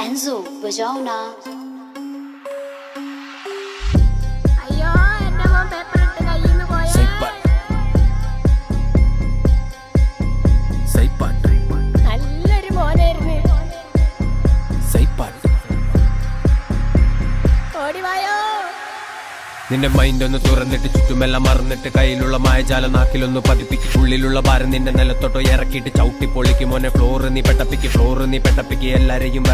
Enzo Bajona. അയ്യോ എന്റെ മോൻ പേപ്പർ ഇട്ട് കയ്യിന്ന് പോയാ നല്ലൊരു മോനായിരുന്നു. ഓടിവായോ. നിന്റെ മൈൻഡ് ഒന്ന് തുറന്നിട്ട് ചുറ്റുമെല്ലാം മറന്നിട്ട് കയ്യിലുള്ള മായജാല നാക്കിലൊന്ന് പതിപ്പിക്ക്. ഉള്ളിലുള്ള ഭാരം നിന്റെ നിലത്തോട്ടോ ഇറക്കിയിട്ട് ചവിട്ടി പൊളിക്ക് മോനെ. ഫ്ലോറ് നീ പെട്ടപ്പിക്ക് എല്ലാരെയും